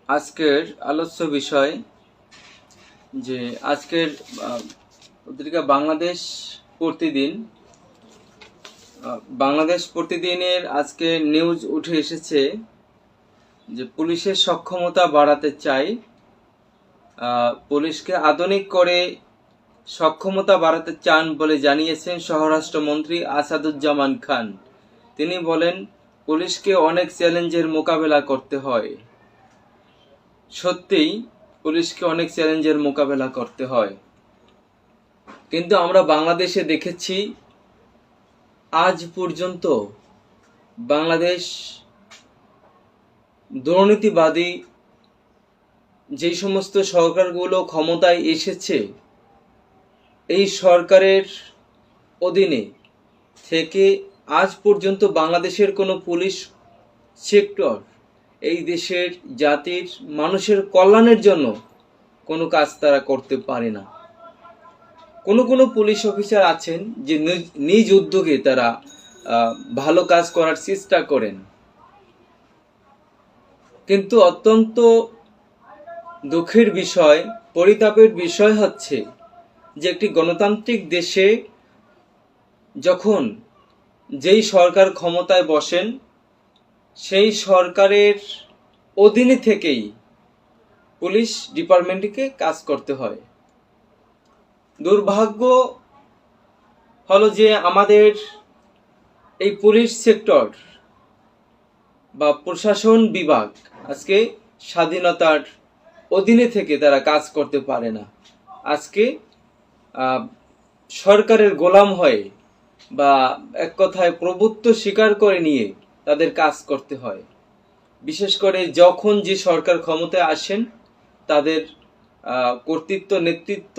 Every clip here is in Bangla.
আজকের আলোচ্য বিষয় যে আজকের পত্রিকা বাংলাদেশ প্রতিদিনের আজকে নিউজ উঠে এসেছে যে পুলিশের সক্ষমতা বাড়াতে চাই, পুলিশকে আধুনিক করে সক্ষমতা বাড়াতে চান বলে জানিয়েছেন স্বরাষ্ট্রমন্ত্রী আসাদুজ্জামান খান। তিনি বলেন, পুলিশকে অনেক চ্যালেঞ্জের মোকাবেলা করতে হয়। সত্যিই পুলিশকে অনেক চ্যালেঞ্জের মোকাবেলা করতে হয়, কিন্তু আমরা বাংলাদেশে দেখেছি আজ পর্যন্ত বাংলাদেশ দুর্নীতিবাদী যে সমস্ত সরকারগুলো ক্ষমতায় এসেছে, এই সরকারের অধীনে থেকে আজ পর্যন্ত বাংলাদেশের কোনো পুলিশ সেক্টর এই দেশের জাতির মানুষের কল্যাণের জন্য কোনো কাজ তারা করতে পারে না। কোনো পুলিশ অফিসার আছেন যে নিজ উদ্যোগে তারা ভালো কাজ করার চেষ্টা করেন, কিন্তু অত্যন্ত দুঃখের বিষয়, পরিতাপের বিষয় হচ্ছে যে একটি গণতান্ত্রিক দেশে যখন যেই সরকার ক্ষমতায় বসেন, সেই সরকারের অধীনে থেকেই পুলিশ ডিপার্টমেন্টকে কাজ করতে হয়। দুর্ভাগ্য হলো যে আমাদের এই পুলিশ সেক্টর বা প্রশাসন বিভাগ আজকে স্বাধীনতার অধীনে থেকে তারা কাজ করতে পারে না। আজকে সরকারের গোলাম হয়ে বা এক কথায় প্রভুত্ব স্বীকার করে নিয়ে তাদের কাজ করতে হয়। বিশেষ করে যখন যে সরকার ক্ষমতায় আসেন, তাদের কর্তৃত্ব নেতৃত্ব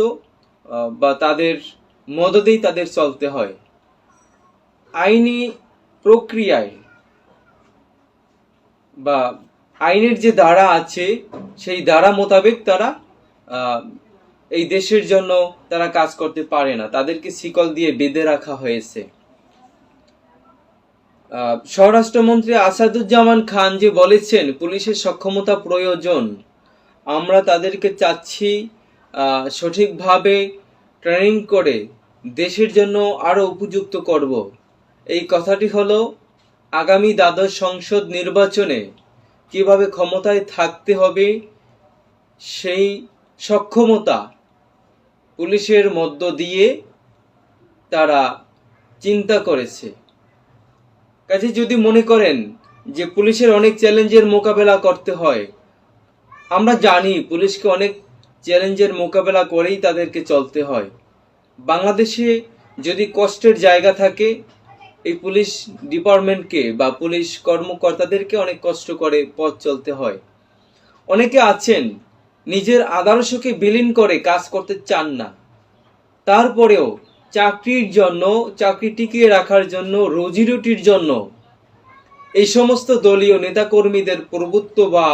বা তাদের মদদেই তাদের চলতে হয়। আইনি প্রক্রিয়ায় বা আইনের যে ধারা আছে, সেই ধারা মোতাবেক তারা এই দেশের জন্য তারা কাজ করতে পারে না, তাদেরকে শিকল দিয়ে বেঁধে রাখা হয়েছে। স্বরাষ্ট্রমন্ত্রী আসাদুজ্জামান খান যে বলেছেন পুলিশের সক্ষমতা প্রয়োজন, আমরা তাদেরকে চাচ্ছি সঠিকভাবে ট্রেনিং করে দেশের জন্য আরো উপযুক্ত করব। এই কথাটি হলো আগামী দ্বাদশ সংসদ নির্বাচনে কিভাবে ক্ষমতায় থাকতে হবে সেই সক্ষমতা পুলিশের মধ্য দিয়ে তারা চিন্তা করেছে। কাজে যদি মনে করেন যে পুলিশের অনেক চ্যালেঞ্জের মোকাবেলা করতে হয়, আমরা জানি পুলিশকে অনেক চ্যালেঞ্জের মোকাবেলা করেই তাদেরকে চলতে হয়। বাংলাদেশে যদি কষ্টের জায়গা থাকে, এই পুলিশ ডিপার্টমেন্টকে বা পুলিশ কর্মকর্তাদেরকে অনেক কষ্ট করে পথ চলতে হয়। অনেকে আছেন নিজের আদর্শকে বিলীন করে কাজ করতে চান না, তারপরেও চাকরির জন্য, চাকরি টিকিয়ে রাখার জন্য, রুজিরুটির জন্য এই সমস্ত দলীয় নেতাকর্মীদের প্রভুত্ব বা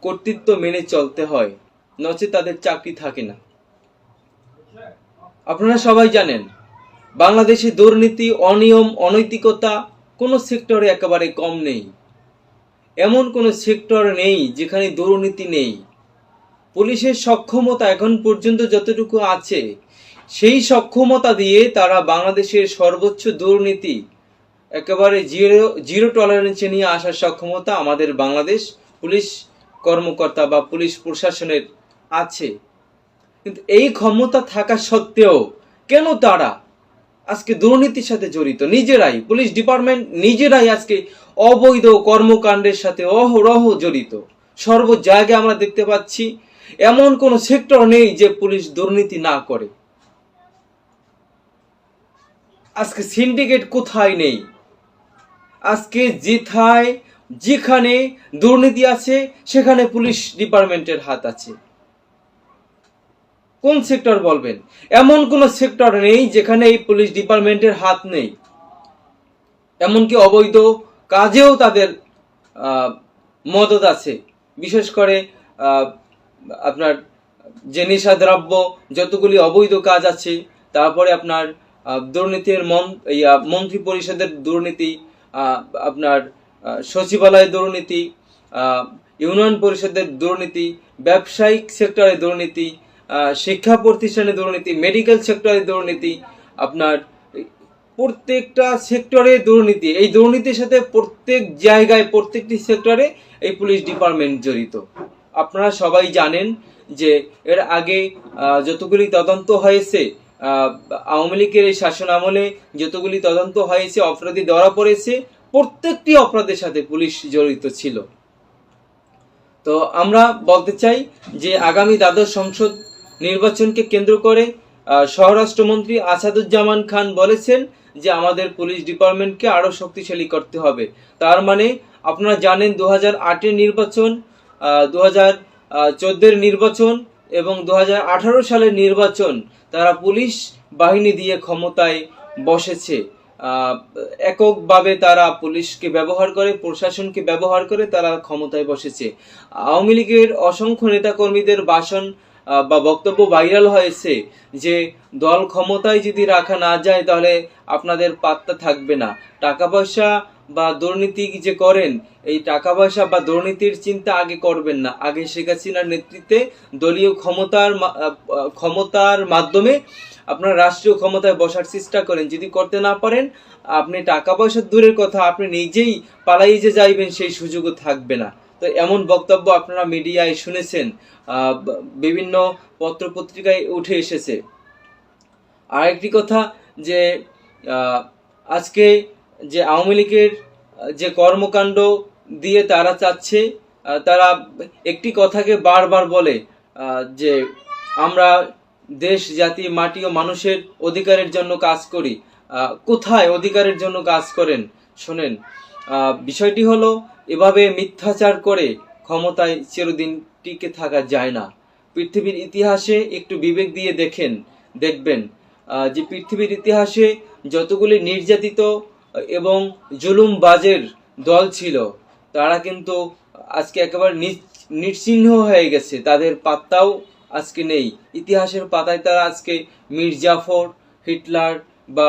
কর্তৃত্ব মেনে চলতে হয়, নচেত তাদের চাকরি থাকে না। আপনারা সবাই জানেন বাংলাদেশে দুর্নীতি, অনিয়ম, অনৈতিকতা কোনো সেক্টরে একেবারে কম নেই। এমন কোনো সেক্টর নেই যেখানে দুর্নীতি নেই। পুলিশের সক্ষমতা এখন পর্যন্ত যতটুকু আছে, সেই সক্ষমতা দিয়ে তারা বাংলাদেশের সর্বোচ্চ দুর্নীতি একেবারে জিরো টলারেন্সে নিয়ে আসার সক্ষমতা আমাদের বাংলাদেশ পুলিশ কর্মকর্তা বা পুলিশ প্রশাসনের আছে। কিন্তু এই ক্ষমতা থাকা সত্ত্বেও কেন তারা আজকে দুর্নীতির সাথে জড়িত? নিজেরাই পুলিশ ডিপার্টমেন্ট নিজেরাই আজকে অবৈধ কর্মকাণ্ডের সাথে অহরহ জড়িত। সর্ব জায়গায় আমরা দেখতে পাচ্ছি, এমন কোন সেক্টর নেই যে পুলিশ দুর্নীতি না করে। আজকে সিন্ডিকেট কোথায় নেই? আজকে যেখানে দুর্নীতি আছে সেখানে পুলিশ ডিপার্টমেন্টের হাত আছে। কোন সেক্টর বলবেন? এমন কোন সেক্টর নেই যেখানে এই পুলিশ ডিপার্টমেন্টের হাত নেই। এমনকি অবৈধ কাজেও তাদের মদত আছে। বিশেষ করে আপনার যে নেশাদ্রব্য, যতগুলি অবৈধ কাজ আছে, তারপরে আপনার দুর্নীতির মন্ত্রী পরিষদের দুর্নীতি, আপনার সচিবালয় দুর্নীতি, ইউনিয়ন পরিষদের দুর্নীতি, ব্যবসায়িক সেক্টরে দুর্নীতি, শিক্ষা প্রতিষ্ঠানে দুর্নীতি, মেডিকেল সেক্টরে দুর্নীতি, আপনার প্রত্যেকটা সেক্টরে দুর্নীতি। এই দুর্নীতির সাথে প্রত্যেক জায়গায় প্রত্যেকটি সেক্টরে এই পুলিশ ডিপার্টমেন্ট জড়িত। আপনারা সবাই জানেন যে এর আগে যতগুলি তদন্ত হয়েছে, আওয়ামী লীগের এই শাসন আমলে যতগুলি তদন্ত হয়েছে, অপরাধী ধরা পড়েছে, প্রত্যেকটি অপরাধের সাথে পুলিশ জড়িত ছিল। তো আমরা বলতে চাই যে আগামী দ্বাদশ সংসদ নির্বাচনকে কেন্দ্র করে স্বরাষ্ট্রমন্ত্রী আসাদুজ্জামান খান বলেছেন যে আমাদের পুলিশ ডিপার্টমেন্টকে আরো শক্তিশালী করতে হবে। তার মানে আপনারা জানেন 2008-এর নির্বাচন, 2014-এর নির্বাচন এবং 2018 সালের নির্বাচন তারা পুলিশ বাহিনী দিয়ে ক্ষমতায় বসেছে। এককভাবে তারা পুলিশকে ব্যবহার করে, প্রশাসনকে ব্যবহার করে তারা ক্ষমতায় বসেছে। আওয়ামী লীগের অসংখ্য নেতাকর্মীদের ভাষণ বা বক্তব্য ভাইরাল হয়েছে যে দল ক্ষমতায় যদি রাখা না যায় তাহলে আপনাদের পাত্তা থাকবে না। টাকা পয়সা বা দুর্নীতি যে করেন, এই টাকা পয়সা বা দুর্নীতির চিন্তা আগে করবেন না, আগে শেখ হাসিনার নেতৃত্বে দলীয় ক্ষমতার মাধ্যমে আপনার রাষ্ট্রীয় ক্ষমতায় বসার চেষ্টা করেন। যদি করতে না পারেন, আপনি টাকা পয়সা দূরের কথা, আপনি নিজেই পালাই যে যাইবেন সেই সুযোগও থাকবে না। তো এমন বক্তব্য আপনারা মিডিয়ায় শুনেছেন, বিভিন্ন পত্র পত্রিকায় উঠে এসেছে। আরেকটি কথা যে আজকে যে আওয়ামী লীগের যে কর্মকাণ্ড দিয়ে তারা চাচ্ছে, তারা একটি কথাকে বারবার বলে যে আমরা দেশ, জাতি, মাটি ও মানুষের অধিকারের জন্য কাজ করি। কোথায় অধিকারের জন্য কাজ করেন? শোনেন, বিষয়টি হলো এভাবে মিথ্যাচার করে ক্ষমতায় চিরদিন টিকে থাকা যায় না। পৃথিবীর ইতিহাসে একটু বিবেক দিয়ে দেখবেন যে পৃথিবীর ইতিহাসে যতগুলি নির্যাতিত এবং জুলুমবাজের দল ছিল তারা কিন্তু আজকে একেবারে নিশ্চিহ্ন হয়ে গেছে, তাদের পাত্তাও আজকে নেই। ইতিহাসের পাতায় তারা আজকে মীর জাফর, হিটলার বা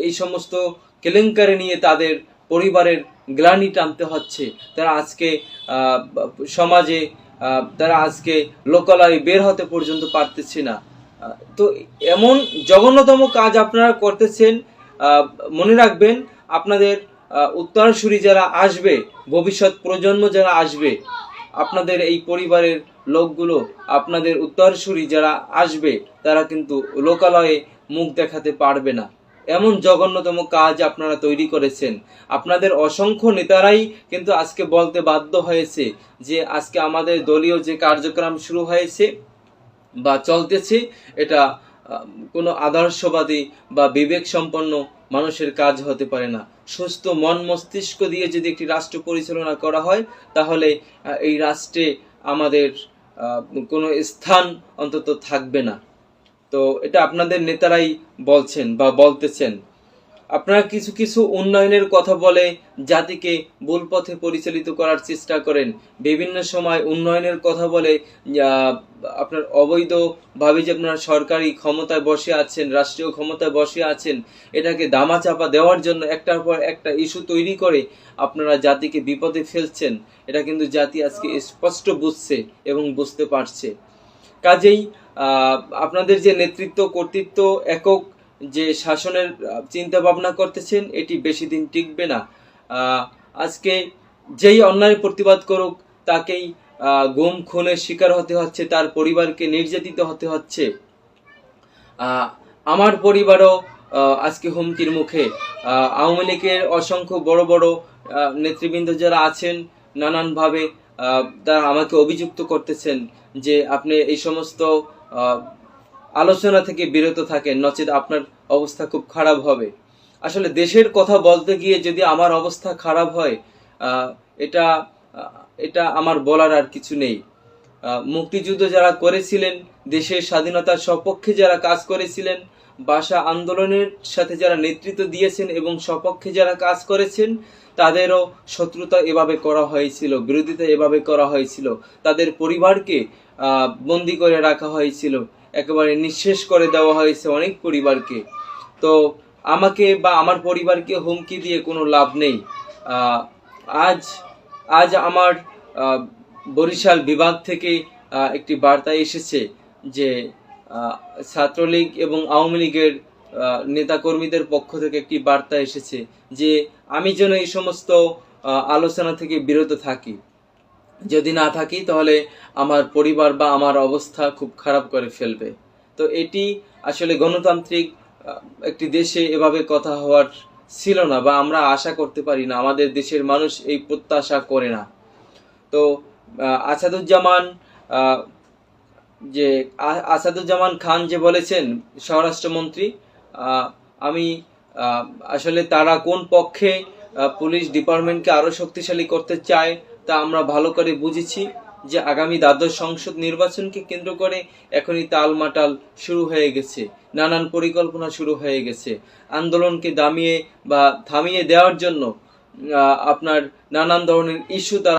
এই সমস্ত কেলেঙ্কারি নিয়ে তাদের পরিবারের গ্লানি টানতে হচ্ছে। তারা আজকে সমাজে তারা আজকে লোকালয়ে বের হতে পর্যন্ত পারতেছে না। তো এমন জঘন্যতম কাজ আপনারা করতেছেন। মনে রাখবেন, আপনাদের উত্তরসূরি যারা আসবে, ভবিষ্যৎ প্রজন্ম যারা আসবে, আপনাদের এই পরিবারের লোকগুলো, আপনাদের উত্তরসূরি যারা আসবে, তারা কিন্তু লোকালয়ে মুখ দেখাতে পারবে না। এমন জঘন্যতম কাজ আপনারা তৈরি করেছেন। আপনাদের অসংখ্য নেতারাই কিন্তু আজকে বলতে বাধ্য হয়েছে যে আজকে আমাদের দলীয় যে কার্যক্রম শুরু হয়েছে বা চলতেছে, এটা কোনো আদর্শবাদী বা বিবেক সম্পন্ন মানুষের কাজ হতে পারে না। সুস্থ মন মস্তিষ্ক দিয়ে যদি একটি রাষ্ট্র পরিচালনা করা হয়, তাহলে এই রাষ্ট্রে আমাদের কোনো স্থান অন্তত থাকবে না। তো এটা আপনাদের নেতারাই বলছেন বা বলতেছেন। আপনারা কিছু কিছু উন্নয়নের কথা বলে জাতিকে ভুল পথে পরিচালিত করার চেষ্টা করেন। বিভিন্ন সময় উন্নয়নের কথা বলে আপনার অবৈধভাবে যে আপনারা সরকারি ক্ষমতায় বসে আছেন, রাষ্ট্রীয় ক্ষমতায় বসে আছেন, এটাকে দামাচাপা দেওয়ার জন্য একটার পর একটা ইস্যু তৈরি করে আপনারা জাতিকে বিপদে ফেলছেন। এটা কিন্তু জাতি আজকে স্পষ্ট বুঝছে এবং বুঝতে পারছে। কাজেই আপনাদের যে নেতৃত্ব, কর্তৃত্ব, একক যে শাসনের চিন্তা ভাবনা করতেছেন, এটি বেশি দিন টিকবে না। আজকে যেই অন্যায় প্রতিবাদ করুক তাকেই গুম খুনের শিকার হতে হচ্ছে, তার পরিবারকে নির্যাতিত হতে হচ্ছে। আমার পরিবারও আজকে হুমকির মুখে। আওয়ামী লীগের অসংখ্য বড় বড় নেতৃবৃন্দ যারা আছেন, নানানভাবে তারা আমাকে অভিযুক্ত করতেছেন যে আপনি এই সমস্ত আলোচনা থেকে বিরত থাকেন, নচেত আপনার অবস্থা খুব খারাপ হবে। আসলে দেশের কথা বলতে গিয়ে যদি আমার অবস্থা খারাপ হয়, এটা আমার বলার আর কিছু নেই। মুক্তিযুদ্ধ যারা করেছিলেন, দেশের স্বাধীনতার সপক্ষে যারা কাজ করেছিলেন, ভাষা আন্দোলনের সাথে যারা নেতৃত্ব দিয়েছেন এবং সপক্ষে যারা কাজ করেছেন, তাদেরও শত্রুতা এভাবে করা হয়েছিল, বিরোধিতা এভাবে করা হয়েছিল। তাদের পরিবারকে বন্দি করে রাখা হয়েছিল, একেবারে নিঃশেষ করে দেওয়া হয়েছে অনেক পরিবারকে। তো আমাকে বা আমার পরিবারকে হুমকি দিয়ে কোনো লাভ নেই। আজ আমার বরিশাল বিভাগ থেকে একটি বার্তা এসেছে যে ছাত্রলীগ এবং আওয়ামী লীগের নেতাকর্মীদের পক্ষ থেকে একটি বার্তা এসেছে যে আমি যেন এই সমস্ত আলোচনা থেকে বিরত থাকি, যদি না থাকি তাহলে আমার পরিবার বা আমার অবস্থা খুব খারাপ করে ফেলবে। তো এটি আসলে গণতান্ত্রিক একটি দেশে এভাবে কথা হওয়ার ছিল না, বা আমরা আশা করতে পারি না, আমাদের দেশের মানুষ এই প্রত্যাশা করে না। তো আসাদুজ্জামান আসাদুজ্জামান খান যে বলেছেন স্বরাষ্ট্রমন্ত্রী, আমি আসলে তারা কোন পক্ষে পুলিশ ডিপার্টমেন্টকে আরো শক্তিশালী করতে চায় তা আমরা ভালো করে বুঝেছি। যে আগামী দ্বাদশ সংসদ নির্বাচনকে কেন্দ্র করে এখনই তালমাটাল শুরু হয়ে গেছে, নানান পরিকল্পনা শুরু হয়ে গেছে। আন্দোলনকে থামিয়ে দেওয়ার জন্য আপনার নানান ধরনের ইস্যু তারা